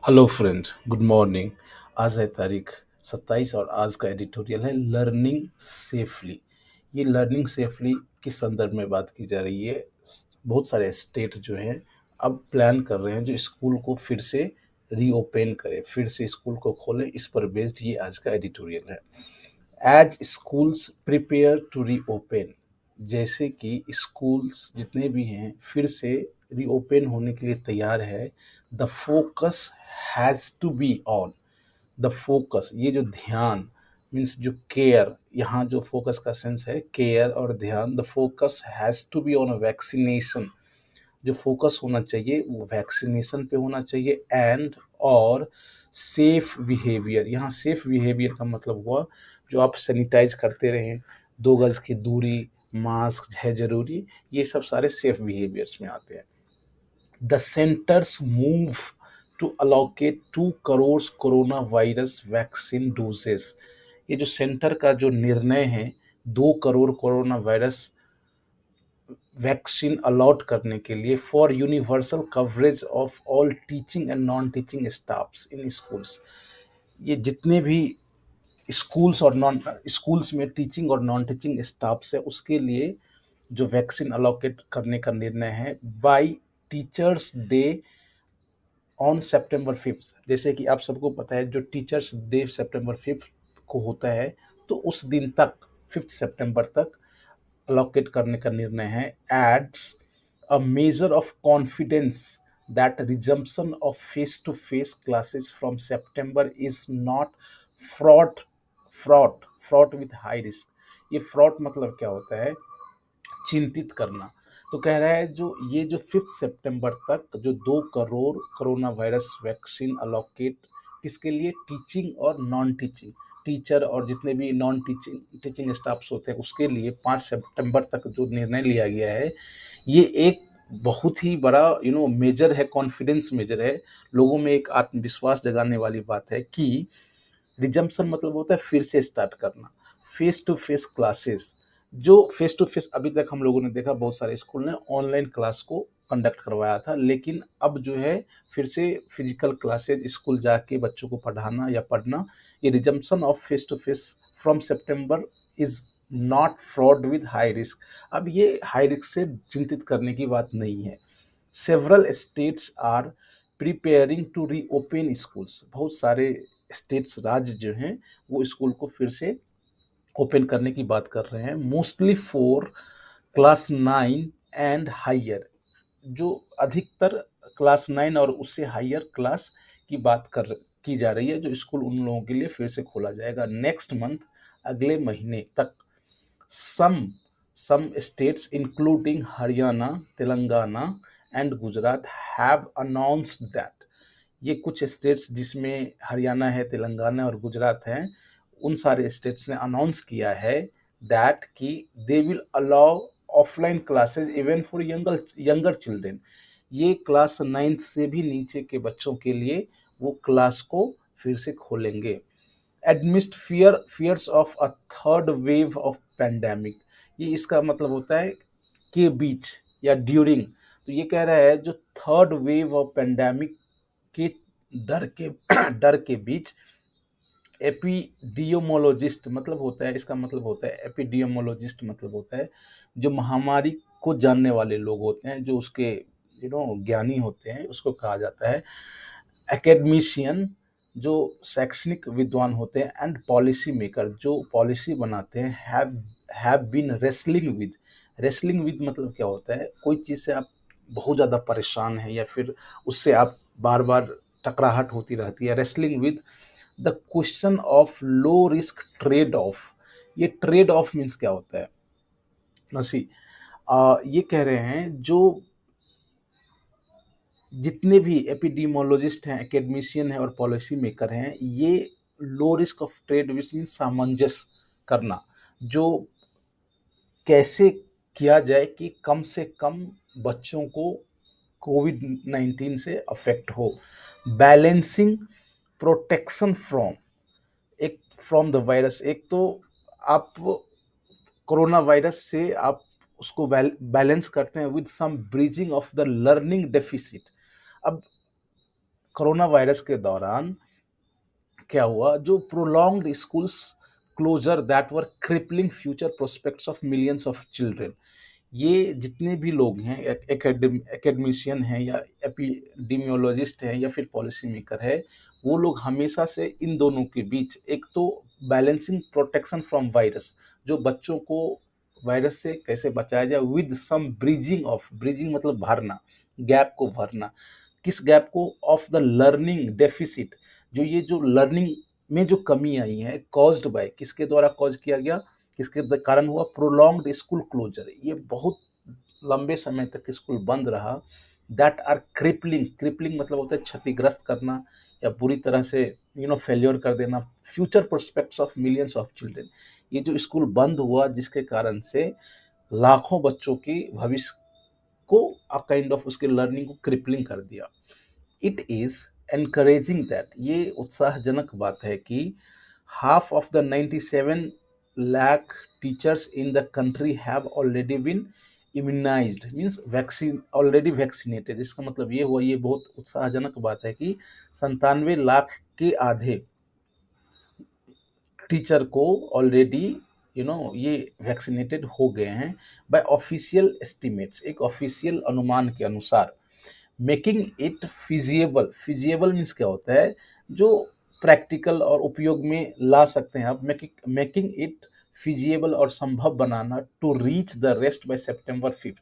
Hello friend, good morning. आज है तारीख 27 और आज का एडिटोरियल है लर्निंग सेफली। ये लर्निंग सेफली किस संदर्भ में बात की जा रही है। बहुत सारे स्टेट जो हैं अब प्लान कर रहे हैं जो स्कूल को फिर से रीओपन करें, फिर से स्कूल को खोलें। इस पर बेस्ड ये आज का एडिटोरियल है। As schools prepare to reopen, जैसे कि स्कूल्स जितने भी हैं फिर से रीओपन होने के लिए तैयार है। The focus has to be on, the focus, ये जो ध्यान मीन्स जो केयर, यहाँ जो फोकस का सेंस है केयर और ध्यान। The focus has to be on vaccination, जो फोकस होना चाहिए वो वैक्सीनेशन पे होना चाहिए। एंड और सेफ बिहेवियर, यहाँ सेफ बिहेवियर का मतलब हुआ जो आप सैनिटाइज करते रहें, 2 गज की दूरी, मास्क है जरूरी, ये सब सारे सेफ बिहेवियर्स में आते हैं। The centre's move to allocate 2 crore coronavirus vaccine doses, ये जो सेंटर का जो निर्णय है 2 crore coronavirus vaccine allot करने के लिए for universal coverage of all teaching and non teaching staffs in schools. ये जितने भी स्कूल्स और नॉन स्कूल्स में टीचिंग और नॉन टीचिंग स्टाफ्स है उसके लिए जो वैक्सीन अलोकेट करने का निर्णय है bye teachers day on September 5। जैसे कि आप सबको पता है जो टीचर्स डे September 5 को होता है, तो उस दिन तक 5 सितंबर तक अलोकेट करने का निर्णय है। Adds a measure of confidence that resumption of face to face classes from September is not fraught fraught fraught with high risk. ये फ्रॉड मतलब क्या होता है, चिंतित करना। तो कह रहा है जो 5 सितंबर तक जो 2 crore coronavirus vaccine allocate किसके लिए, टीचिंग और नॉन टीचिंग, टीचर और जितने भी नॉन टीचिंग टीचिंग स्टाफ्स होते हैं उसके लिए 5 सितंबर तक जो निर्णय लिया गया है, ये एक बहुत ही बड़ा मेजर है, कॉन्फिडेंस मेजर है। लोगों में एक आत्मविश्वास जगाने वाली बात है कि रिजम्पशन मतलब होता है फिर से स्टार्ट करना। फेस टू फेस क्लासेस, जो फेस टू फेस अभी तक हम लोगों ने देखा बहुत सारे स्कूल ने ऑनलाइन क्लास को कंडक्ट करवाया था, लेकिन अब जो है फिर से फिजिकल क्लासेज स्कूल जाके बच्चों को पढ़ाना या पढ़ना। ये resumption of face to face from September is not fraught with high risk. अब ये हाई रिस्क से चिंतित करने की बात नहीं है। Several states are preparing to reopen schools, बहुत सारे स्टेट्स राज्य जो हैं वो स्कूल को फिर से ओपन करने की बात कर रहे हैं। Mostly for class 9 and higher, जो अधिकतर क्लास 9 और उससे हायर क्लास की बात कर की जा रही है, जो स्कूल उन लोगों के लिए फिर से खोला जाएगा नेक्स्ट मंथ, अगले महीने तक। Some some states including Haryana, Telangana and Gujarat have announced that, ये कुछ स्टेट्स जिसमें हरियाणा है, तेलंगाना और गुजरात हैं, उन सारे स्टेट्स ने अनाउंस किया है दैट कि they will allow offline classes even for younger children. ये क्लास 9 से भी नीचे के बच्चों के लिए वो क्लास को फिर से खोलेंगे। Amidst fears of a third wave of pandemic, ये इसका मतलब होता है के बीच या ड्यूरिंग। तो ये कह रहा है जो थर्ड वेव ऑफ पैंडेमिक के डर के डर के बीच एपिडियोमोलॉजिस्ट मतलब होता है, इसका मतलब होता है एपिडियोमोलॉजिस्ट मतलब होता है जो महामारी को जानने वाले लोग होते हैं, जो उसके ज्ञानी होते हैं, उसको कहा जाता है एकेडमिशियन, जो शैक्षणिक विद्वान होते हैं, एंड पॉलिसी मेकर, जो पॉलिसी बनाते हैं, हैव बीन रेसलिंग विद मतलब क्या होता है, कोई चीज़ से आप बहुत ज़्यादा परेशान हैं या फिर उससे आप बार बार टकराहट होती रहती है। Wrestling with the question of low risk trade off, ये ट्रेड ऑफ मीन्स क्या होता है नसी, ये कह रहे हैं जो जितने भी एपिडीमोलॉजिस्ट हैं, एकेडमिशियन हैं और पॉलिसी मेकर हैं, ये low risk of trade which mean सामंजस्य करना, जो कैसे किया जाए कि कम से कम बच्चों को कोविड 19 से अफेक्ट हो। बैलेंसिंग प्रोटेक्शन फ्रॉम, एक फ्रॉम द वायरस, एक तो आप कोरोना वायरस से आप उसको बैलेंस करते हैं with some bridging of the learning deficit. अब कोरोना वायरस के दौरान क्या हुआ, जो prolonged schools closure that were crippling future prospects of millions of children, ये जितने भी लोग हैं, एकेडमिशियन हैं या एपिडेमियोलॉजिस्ट हैं या फिर पॉलिसी मेकर है, वो लोग हमेशा से इन दोनों के बीच एक तो बैलेंसिंग प्रोटेक्शन फ्रॉम वायरस, जो बच्चों को वायरस से कैसे बचाया जाए, with some bridging of, bridging मतलब भरना, गैप को भरना, किस गैप को, ऑफ द लर्निंग डेफिसिट, जो ये जो लर्निंग में जो कमी आई है, कॉज्ड बाय, किसके द्वारा कॉज किया गया, किसके कारण हुआ, प्रोलॉन्ग्ड स्कूल क्लोजर, ये बहुत लंबे समय तक स्कूल बंद रहा, दैट आर क्रिपलिंग, क्रिपलिंग मतलब होता है क्षतिग्रस्त करना या बुरी तरह से फेल्योर कर देना, future prospects of millions of children, ये जो स्कूल बंद हुआ जिसके कारण से लाखों बच्चों की भविष्य को काइंड ऑफ उसके लर्निंग को क्रिपलिंग कर दिया। इट इज एनकरेजिंग दैट, ये उत्साहजनक बात है कि half of the 97 lakh teachers in the country have already been immunized, means vaccine already vaccinated, इसका मतलब ये हुआ, ये बहुत उत्साहजनक बात है कि 97 लाख के आधे टीचर को ऑलरेडी ये वैक्सीनेटेड हो गए हैं, बाय ऑफिशियल एस्टिमेट्स, एक ऑफिशियल अनुमान के अनुसार, making it feasible, feasible means क्या होता है, जो प्रैक्टिकल और उपयोग में ला सकते हैं आप, मेकिंग इट फिजिएबल और संभव बनाना, to reach the rest by September 5।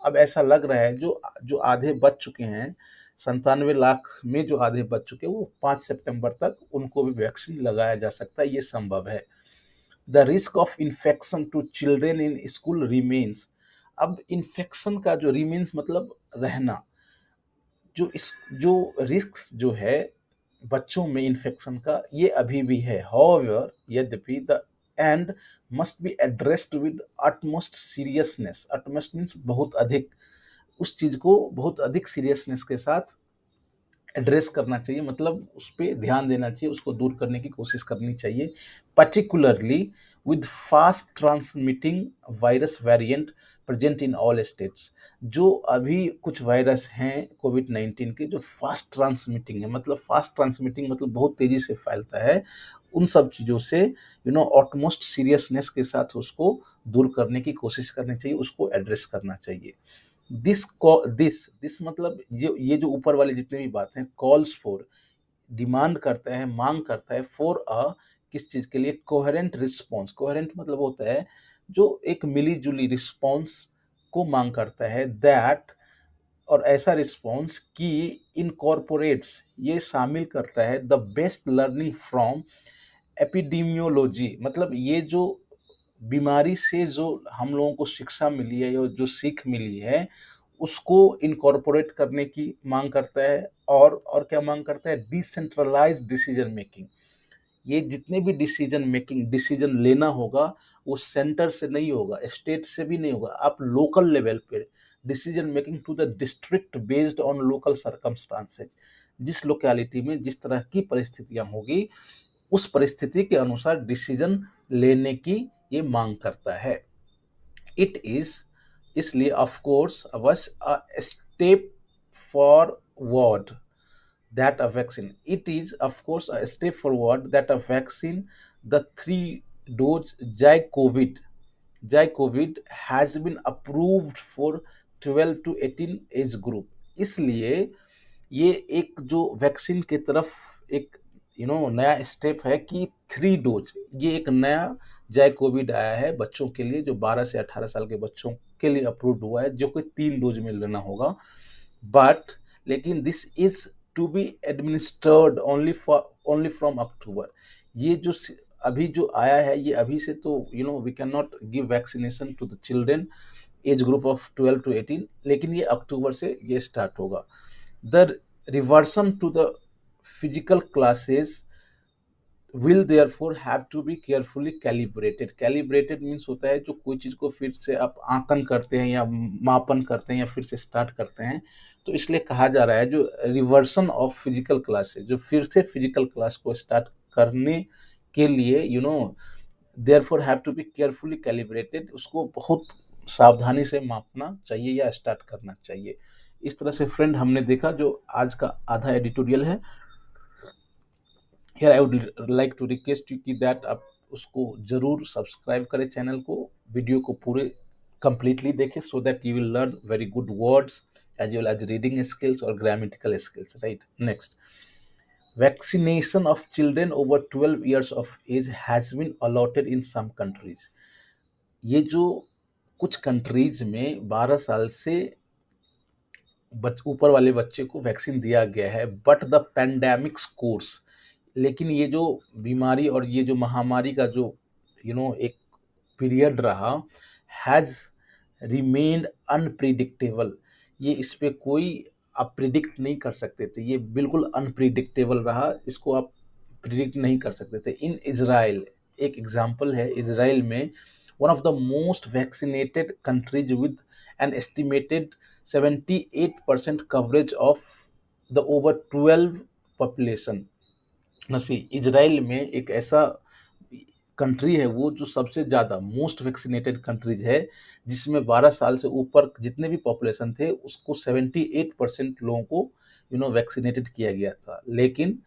अब ऐसा लग रहा है जो जो आधे बच चुके हैं, 97 लाख में जो आधे बच चुके हैं, वो 5 सितंबर तक उनको भी वैक्सीन लगाया जा सकता है, ये संभव है। The risk of infection to children in school remains, अब इन्फेक्शन का जो रिमेन्स मतलब रहना, जो रिस्क जो है बच्चों में इन्फेक्शन का, ये अभी भी है। हाउएवर, यद्यपि, the end must be addressed with utmost seriousness, utmost means बहुत अधिक, उस चीज को बहुत अधिक सीरियसनेस के साथ एड्रेस करना चाहिए, मतलब उस पर ध्यान देना चाहिए, उसको दूर करने की कोशिश करनी चाहिए, particularly with fast transmitting virus variant present in all states, जो अभी कुछ वायरस हैं कोविड-19 के जो फास्ट ट्रांसमिटिंग है, मतलब फास्ट ट्रांसमिटिंग मतलब बहुत तेजी से फैलता है, उन सब चीज़ों से ऑटमोस्ट सीरियसनेस के साथ उसको दूर करने की कोशिश करनी चाहिए, उसको एड्रेस करना चाहिए। दिस मतलब ये जो ऊपर वाले जितने भी बातें, कॉल्स फॉर, डिमांड करता है, मांग करता है, फॉर अ, किस चीज के लिए, कोहेरेंट रिस्पॉन्स, कोहेरेंट मतलब होता है जो एक मिली जुली रिस्पॉन्स को मांग करता है, दैट, और ऐसा रिस्पॉन्स कि इनकॉर्पोरेट्स, ये शामिल करता है, the best learning from epidemiology, मतलब ये जो बीमारी से जो हम लोगों को शिक्षा मिली है या जो सीख मिली है, उसको इनकॉर्पोरेट करने की मांग करता है, और क्या मांग करता है, डिसेंट्रलाइज डिसीजन मेकिंग, ये जितने भी डिसीजन लेना होगा, वो सेंटर से नहीं होगा, स्टेट से भी नहीं होगा, आप लोकल लेवल पे decision making to the district based on local circumstances, जिस लोकेलिटी में जिस तरह की परिस्थितियां होगी, उस परिस्थिति के अनुसार डिसीजन लेने की ये मांग करता है। इट इज, इसलिए ऑफ कोर्स अवश्य, a step forward that a vaccine, it is of course a step forward that a vaccine, the 3 dose Zycovid has been approved for 12 to 18 age group, इसलिए ये एक जो वैक्सीन की तरफ एक नया स्टेप है कि 3 डोज, ये एक नया जायकोविड आया है बच्चों के लिए, जो 12 से 18 साल के बच्चों के लिए अप्रूव्ड हुआ है, जो कि 3 डोज में लेना होगा, बट लेकिन this is to be administered only from October, ये जो अभी जो आया है, ये अभी से तो we can not give vaccination to the children age group of 12 to 18, लेकिन ये अक्टूबर से ये स्टार्ट होगा। The reversion to the physical classes will therefore have to be carefully calibrated, calibrated means होता है जो कोई चीज को फिर से आप आंकन करते हैं या मापन करते हैं या फिर से स्टार्ट करते हैं, तो इसलिए कहा जा रहा है जो रिवर्सन ऑफ फिजिकल क्लासेस, जो फिर से फिजिकल क्लास को स्टार्ट करने के लिए therefore have to be carefully calibrated, उसको बहुत सावधानी से मापना चाहिए या स्टार्ट करना चाहिए। इस तरह से फ्रेंड हमने देखा जो आज का आधा एडिटोरियल है। Here I would like to request you कि दैट आप उसको जरूर सब्सक्राइब करें चैनल को, वीडियो को पूरे कंप्लीटली देखें so that you will learn very good words as well as reading skills और grammatical skills, right. Next, vaccination of children over 12 years of age has been allotted in some countries। ये जो कुछ countries में 12 साल से ऊपर वाले बच्चे को वैक्सीन दिया गया है, बट द पेंडेमिक कोर्स, लेकिन ये जो बीमारी और ये जो महामारी का जो एक पीरियड रहा, हैज रिमेन्ड अनप्रिडिक्टेबल। ये इस पे कोई आप प्रिडिक्ट नहीं कर सकते थे, ये बिल्कुल अनप्रिडिक्टेबल रहा, इसको आप प्रिडिक्ट नहीं कर सकते थे। इन इजराइल, एक एग्जांपल है, इजराइल में one of the most vaccinated countries with an estimated 78% coverage of the over 12 population। नसी इजराइल में एक ऐसा कंट्री है वो जो सबसे ज़्यादा मोस्ट वैक्सीनेटेड कंट्रीज है, जिसमें 12 साल से ऊपर जितने भी पॉपुलेशन थे उसको 78% लोगों को वैक्सीनेटेड किया गया था। लेकिन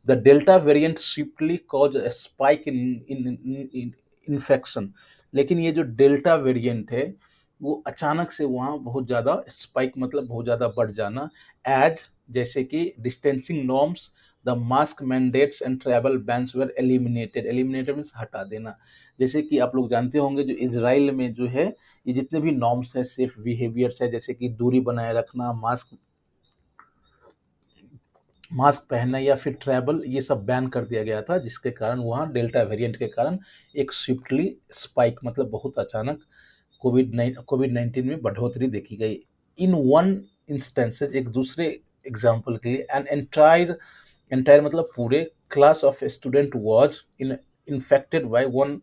the delta variant swiftly cause a spike in infection. लेकिन ये जो डेल्टा वेरिएंट है वो अचानक से वहाँ बहुत ज़्यादा स्पाइक, मतलब बहुत ज़्यादा बढ़ जाना, एज जैसे कि distancing norms, the mask mandates and travel bans were eliminated. Eliminated means हटा देना। जैसे कि आप लोग जानते होंगे जो इजराइल में जो है ये जितने भी नॉर्म्स है, सेफ बिहेवियर्स है, जैसे कि दूरी बनाए रखना, मास्क पहनना या फिर ट्रैवल, ये सब बैन कर दिया गया था, जिसके कारण वहाँ डेल्टा वेरिएंट के कारण एक स्विफ्टली स्पाइक, मतलब बहुत अचानक कोविड-19 में बढ़ोतरी देखी गई। इन वन इंस्टेंसेज, एक दूसरे एग्जाम्पल के लिए, एन एंटायर मतलब पूरे class of student was infected by one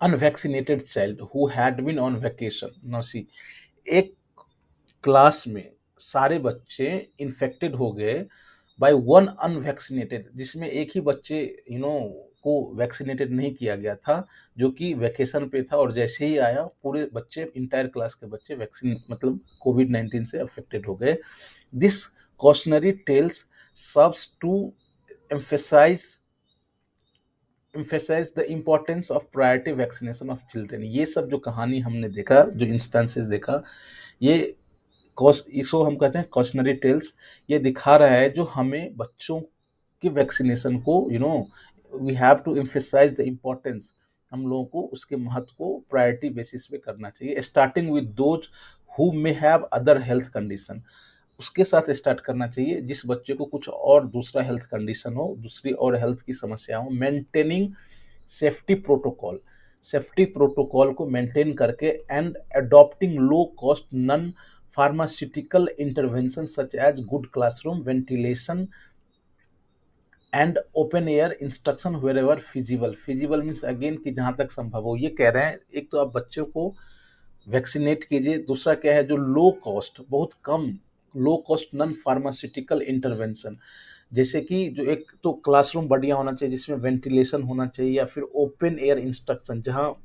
unvaccinated child who had been on vacation. No see, एक क्लास में सारे बच्चे इन्फेक्टेड हो गए बाय वन अनवैक्सीनेटेड, जिसमें एक ही बच्चे को वैक्सीनेटेड नहीं किया गया था, जो कि वैकेशन पे था, और जैसे ही आया पूरे बच्चे, इंटायर क्लास के बच्चे वैक्सीन मतलब कोविड-19 से अफेक्टेड हो गए। This cautionary tales serves to emphasize the importance of priority vaccination of children. ये सब जो कहानी हमने देखा, जो इंस्टेंसेस देखा, ये इसको हम कहते हैं कॉशनरी टेल्स। ये दिखा रहा है जो हमें बच्चों के वैक्सीनेशन को we have to emphasise the importance, हम लोगों को उसके महत्व को प्रायोरिटी बेसिस पे करना चाहिए, starting with those who may have other health condition. उसके साथ स्टार्ट करना चाहिए जिस बच्चे को कुछ और दूसरा हेल्थ कंडीशन हो, दूसरी और हेल्थ की समस्या हो। मेंटेनिंग सेफ्टी प्रोटोकॉल को मेंटेन करके, and adopting low cost non pharmaceutical intervention such as good classroom ventilation and open air instruction wherever feasible. Feasible means again कि जहाँ तक संभव हो। ये कह रहे हैं एक तो आप बच्चों को वैक्सीनेट कीजिए, दूसरा क्या है जो लो कॉस्ट, बहुत कम low cost non pharmaceutical intervention, जैसे कि जो एक तो क्लासरूम बढ़िया होना चाहिए जिसमें वेंटिलेशन होना चाहिए, या फिर ओपन एयर इंस्ट्रक्शन, जहाँ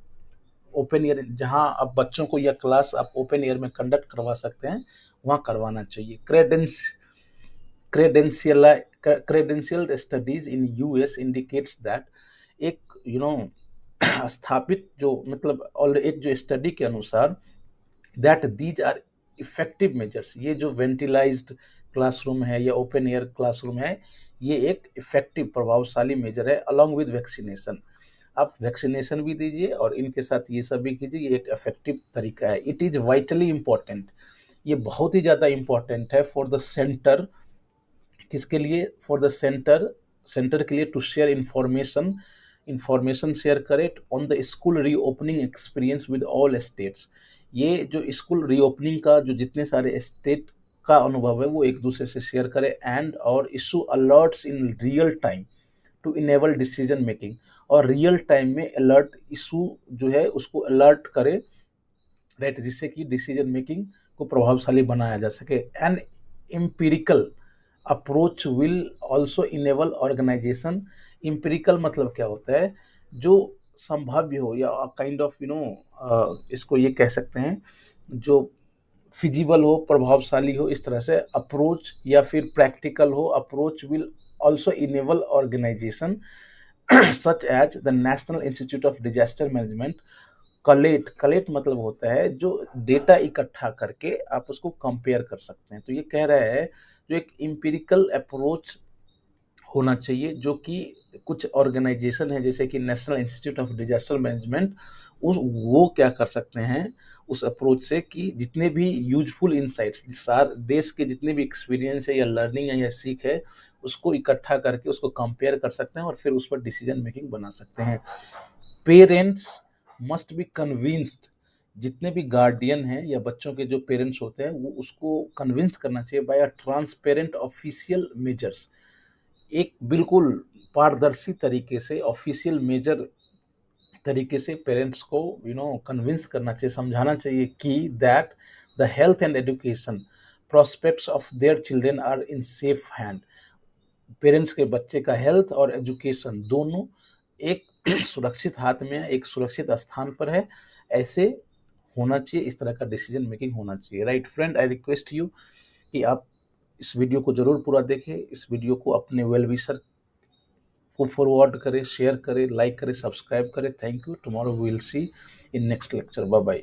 आप बच्चों को या क्लास आप ओपन एयर में कंडक्ट करवा सकते हैं वहाँ करवाना चाहिए। Credential studies in US indicates that, एक स्थापित जो मतलब और एक जो स्टडी के अनुसार, that these are effective measures, ये जो वेंटिलाइज्ड क्लासरूम है या ओपन एयर क्लासरूम है, ये एक इफेक्टिव प्रभावशाली मेजर है अलॉन्ग विद वैक्सीनेशन। आप वैक्सीनेशन भी दीजिए और इनके साथ ये सब भी कीजिए, ये एक इफेक्टिव तरीका है। इट इज़ वाइटली इम्पॉर्टेंट, ये बहुत ही ज़्यादा इम्पॉर्टेंट है फॉर द सेंटर, किसके लिए, फॉर द सेंटर के लिए, टू शेयर इंफॉर्मेशन शेयर करे on the school reopening experience with all states. ये जो स्कूल रीओपनिंग का जो जितने सारे स्टेट का अनुभव है वो एक दूसरे से शेयर करे, एंड और issue alerts in real time to enable decision making, और रियल टाइम में अलर्ट इशू जो है उसको अलर्ट करे, राइट, जिससे कि डिसीजन मेकिंग को प्रभावशाली बनाया जा सके। And empirical approach will also enable organisation. Empirical मतलब क्या होता है, जो संभाव्य हो या काइंड ऑफ इसको ये कह सकते हैं जो फिजिबल हो, प्रभावशाली हो, इस तरह से अप्रोच, या फिर प्रैक्टिकल हो। Approach will also enable organisation such as the National Institute of Disaster Management collect. Collect मतलब होता है जो डेटा इकट्ठा करके आप उसको कंपेयर कर सकते हैं। तो ये कह रहा है जो एक इम्पिरिकल अप्रोच होना चाहिए, जो कि कुछ ऑर्गेनाइजेशन है जैसे कि national Institute of Disaster management, उस वो क्या कर सकते हैं उस अप्रोच से कि जितने भी यूजफुल इंसाइट्स, सार देश के जितने भी एक्सपीरियंस है या लर्निंग है या सीख है, उसको इकट्ठा करके उसको कंपेयर कर सकते हैं और फिर उस पर डिसीजन मेकिंग बना सकते हैं। Parents must be convinced. जितने भी गार्डियन हैं या बच्चों के जो पेरेंट्स होते हैं वो उसको कन्विंस करना चाहिए by a transparent official measures. एक बिल्कुल पारदर्शी तरीके से ऑफिशियल मेजर तरीके से पेरेंट्स को कन्विंस करना चाहिए, समझाना चाहिए कि that the health and education prospects of their children are in safe hand. Parents के बच्चे का हेल्थ और एजुकेशन दोनों एक सुरक्षित हाथ में है, एक सुरक्षित स्थान पर है। ऐसे होना चाहिए, इस तरह का डिसीजन मेकिंग होना चाहिए। Right friend, I request you कि आप इस वीडियो को जरूर पूरा देखें, इस वीडियो को अपने वेल विशर को फॉरवर्ड करें, शेयर करें, लाइक करें, सब्सक्राइब करें। Thank you. Tomorrow we will see in next lecture. Bye bye.